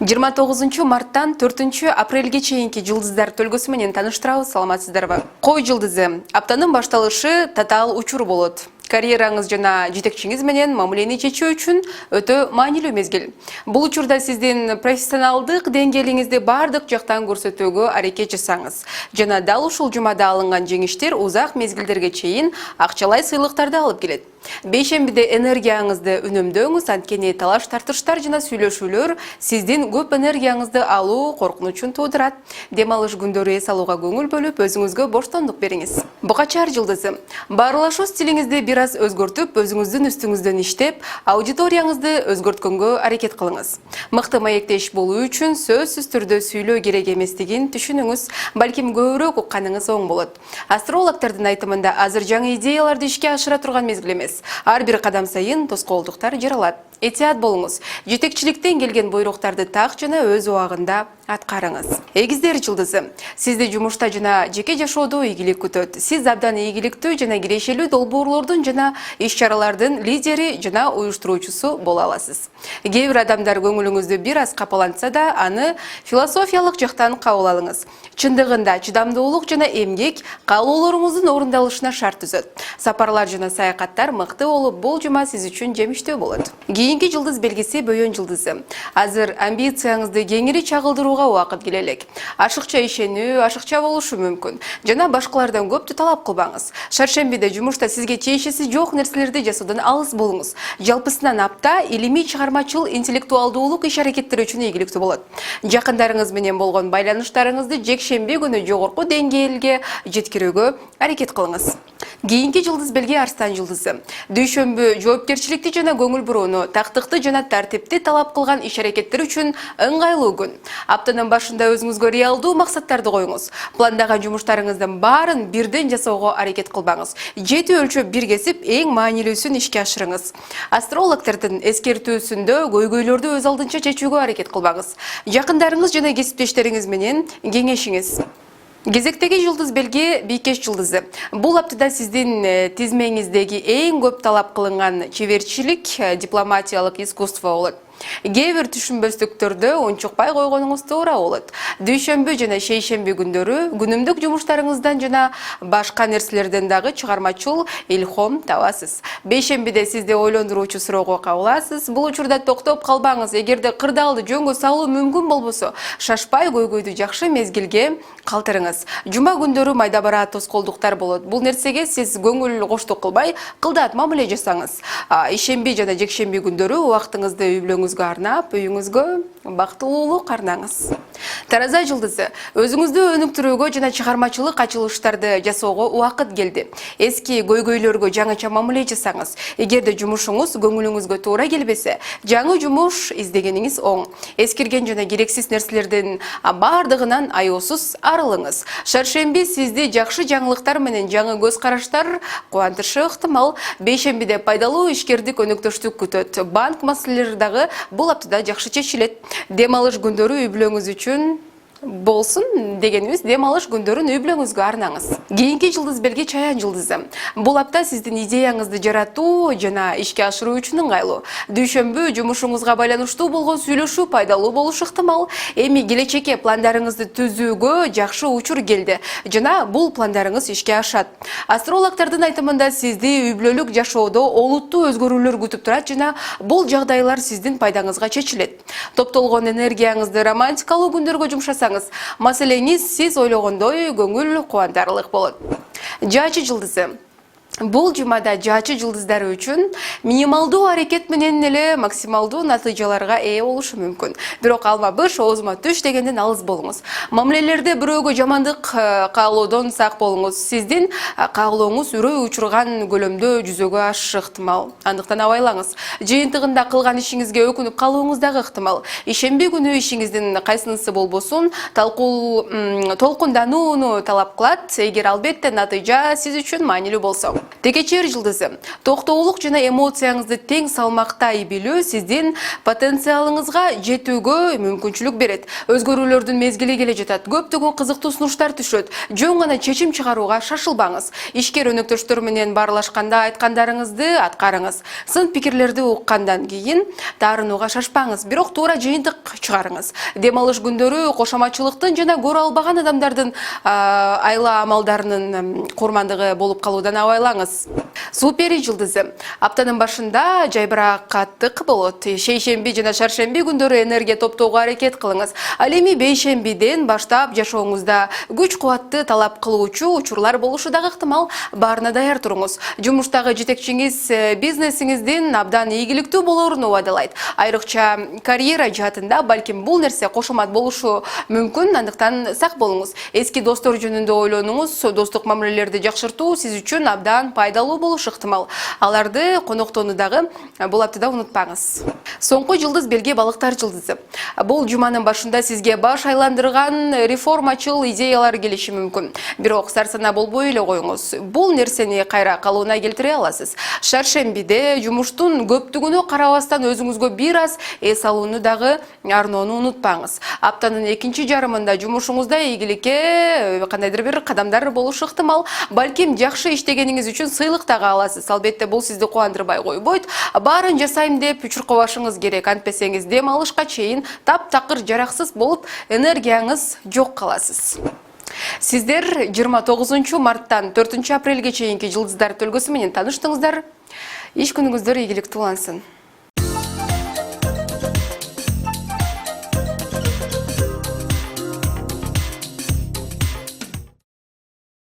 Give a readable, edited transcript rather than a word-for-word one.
29-марттан 4-апрелге чейинки жылдыздар төлгөсү менен таныштырабыз. Саламатсыздарбы? Кой жылдызы аптанын башталышы татаал учур болот. Карьераңыз жана жетекчиңиз менен мамилени чечүү үчүн өтө маанилүү мезгил. Бул учурда сиздин профессионалдык деңгээлиңизди бардык жактан көрсөтүүгө аракет жасаңыз. Жана дал ушул жумада алынган жеңиштер узак мезгилдерге чейин акчалай сыйлыктарды алып келет. Бейшембиде энергияңызды үнөмдөңүз, анткени талаш тартыштар жана сүйлөшүүлөр сиздин көп энергияңызды алуу коркунучун туудурат. Дем алыш күндөрү эс алууга көңүл бөлүп, өзүңүзгө боштондук бериңиз. Бугачар жылдызы. Баарлашуу стилиңизди бир аз өзгөртүп, өзүңүздүн үстүңүздөн иштеп, аудиторияңызды өзгөрткөнгө аракет кылыңыз. Мыкты маектеш болуу үчүн сөзсүз түрдө сүйлөө керек эместигин түшүнүңүз. Балким көбүрөөк укканыңыз оң болот. Астрологдордун айтымында азыр жаңы идеяларды ишке ашыра турган мезгил эмес. Ар бир кадам сайын тоскоолдуктар жаралат. Этият болуңуз. Жетекчиликтен келген буйруктарды так жана өз убагында аткарыңыз. Эгиздер жылдызы. Сизди жумушта жана жеке жашоодо ийгилик күтөт. Сиз абдан ийгиликтүү жана кирешелүү долбоорлордун жана иш-чаралардын лидери жана уюштуруучусу боло аласыз. Кээ бир адамдар көңүлүңүздү бир аз капалантса да, аны философиялык жактан кабыл алыңыз. Чындыгында чыдамдуулук жана эмгек каалоолоруңуздун орундалышына шарт түзөт. Сапарлар жана саякаттар мыкты болуп, бул жума сиз үчүн жемиштүү болот. Кийинки жылдыз белгиси бөйөн жылдызы. Азыр амбицияңызды кеңири чагылдырууга убакыт келе элек. Ашыкча ишенүү, ашыкча болушу мүмкүн. Жана башкалардан көптү талап кылбаңыз. Шаршембиде жумушта сизге тиешеси жок нерселерди жасоодан алыс болуңуз. Жалпысынан апта илимий чыгармачыл интеллектуалдуулук иш-аракеттери үчүн ийгиликтүү болот. Жакындарыңыз менен болгон байланыштарыңызды жекшемби күнү жогорку деңгээлге жеткирүүгө аракет кылыңыз. Кийинки жылдыз белги Арстан жылдызы. Дүйшөмбү жоопкерчиликти жана көңүл бурууну, тактыкты жана тартипти талап кылган иш-аракеттер үчүн ыңгайлуу күн. Аптанын башында өзүңүзгө реалдуу максаттарды коюңуз. Пландаган жумуштарыңыздын баарын бирден жасоого аракет кылбаңыз. 7 өлчөп бир кесип, эң маанилүүсүн ишке ашырыңыз. Астрологдордун эскертүүсүндө көйгөйлөрдү өз алдынча чечүүгө аракет кылбаңыз. Жакындарыңыз жана кесиптештериңиз менен кеңешиңиз. Кезектеги жылдыз белги Бийкеш жылдызы. Бул аптада сиздин тизмеңиздеги эң көп талап кылынган чеберчилик, дипломатиялык искусство болот. Кээ бир түшүнбөстүктөрдө унчукпай койгонуңуз туура болот. Дүйшөмбү жана шейшемби күндөрү күнүмдүк жумуштарыңыздан жана башка нерселерден дагы чыгармачыл илхом табасыз. Бейшембиде сизди ойлондуруучу суроого кабыласыз. Бул учурда токтоп калбаңыз. Эгерде кырдаалды жөнгө салуу мүмкүн болбосо, шашпай көйгөйдү жакшы мезгилге калтырыңыз. Жума күндөрү майда бара тоскоолдуктар болот. Бул нерсеге сиз көңүл коштук кылбай, кылдаат мамиле жасаңыз. Ишемби жана жекшемби күндөрү убактыңызды үй-бүлөңүзгө арнап, үйүңүзгө бактылуулук арнаңыз. Тараза жылдызы. Өзүңүздү өнүктүрүүгө жана чыгармачылык ачылыштарды жасоого убакыт келди. Эски көйгөйлөргө жаңыча мамиле жасаңыз. Эгерде жумушуңуз көңүлүңүзгө туура келбесе, жаңы жумуш издегениңиз оң. Эскирген жана керексиз нерселердин бардыгынан аяосуз арылыңыз. Шаршемби сизди жакшы жаңылыктар менен жаңы көз караштар кубантышы ыктымал. Бейшембиде пайдалуу ишкердик өнөктөштүк күтөт. Банк маселелери дагы бул аптада жакшы чечилет. Дем алыш күндөрү үй-бүлөңүз үчүн болсун дегенибиз, дем алыш күндөрүн үй-бүлөңүзгө арнаңыз. Кийинки жылдыз белги Чаян жылдызы. Бул апта сиздин идеяңызды жаратуу жана ишке ашыруу үчүн ыңгайлуу. Дүйшөмбү жумушуңузга байланыштуу болгон сүйлөшүү пайдалуу болушу ыктымал. Эми келечекке пландарыңызды түзүүгө жакшы учур келди жана бул пландарыңыз ишке ашат. Астрологдордун айтымында сизди үй-бүлөлүк жашоодо олуттуу өзгөрүүлөр күтүп турат жана бул жагдайлар сиздин пайдаңызга чечилет. Топтолгон энергияңызды романтикалуу күндөргө жумшасаңыз, маселеңиз сиз ойлогондой көңүл кубантарлык болот. Жаачы жылдызы. Бул жумада жаачы жылдыздары үчүн минималдуу аракет менен эле максималдуу натыйжаларга ээ болушу мүмкүн. Бирок алма-быш, оозума түш дегенден алыс болуңуз. Мамилелерде бирөөгө жамандык каалоодон сак болуңуз. Сиздин каалооңуз үрөй учурган көлөмдө жүзөгө ашышы ыктымал. Андыктан абайлаңыз. Жыйынтыгында кылган ишиңизге өкүнүп калууңуз дагы ыктымал. Ишемби күнү ишиңиздин кайсынысы болбосун толкунданууну талап кылат. Эгер албетте натыйжа сиз үчүн маанилүү болсо. Текечер жылдызы. Тоқтоулық жана эмоцияңызды тең салмақтай билүү сиздин потенциалыңызга жетүүгө мүмкүнчүлүк берет. Өзгөрүүлөрдүн мезгили келе жатат. Көптөгөн кызыктуу сунуштар түшөт. Жөн гана чечим чыгарууга шашылбаңыз. Ишкер өнөктөштөр менен баарлашканда айткандарыңызды аткарыңыз. Сын пикирлерди уккандан кийин таарынууга шашпаңыз. Бирок туура жыйынтык чыгарыңыз. Дем алыш күндөрү кошоматчылыктын жана көрө албаган адамдардын айла амалдарынын курмандыгы болуп калуудан абайлаңыз. Супери жылдызы. Аптанын башында жайбыраак каттык болот. Шейшемби жана шаршемби күндөрү энергия топтоого аракет кылыңыз. Ал эми бейшембиден баштап жашооңузда күч кубатты талап кылуучу учурлар болушу дагы ыктымал. Баарына даяр туруңуз. Жумуштагы жетекчиңиз бизнесиңиздин абдан ийгиликтүү болоорун убадалайт. Айрыкча карьера жаатында балким бул нерсе кошомат болушу мүмкүн, андыктан сак болуңуз. Эски достор жөнүндө ойлонуңуз. Достук мамилелерди жакшыртуу сиз үчүн абдан пайдалуу болушу ыктымал. Аларды коноктоону дагы бул аптада унутпаңыз. Соңку жылдыз белге балыктар жылдызы. Бул жуманын башында сизге баш айландырган реформачыл идеялар келиши мүмкүн. Бирок сарсана болбой эле коюңуз. Бул нерсени кайра калууна келтире аласыз. Шаршембиде жумуштун көптүгүнө карабастан өзүңүзгө бир аз эс алууну дагы арноону унутпаңыз. Аптанын экинчи жарымында жумушуңузда ийгиликке кандайдыр бир кадамдар болушу ыктымал. Балким жакшы иштегениңиз үчүн сыйлык дагы аласыз. Албетте бул сизди кубандырбай койбойт. Баарын жасайм деп чуркабашыңыз керек. Антпесеңиз дем алышка чейин таптакыр жараксыз болуп, энергияңыз жок каласыз. Сиздер 29 марттан 4 апрелге чейинки жылдыздар төлгөсү менен тааныштыңыздар. Иш күнүңүздөр ийгиликтүү улансын.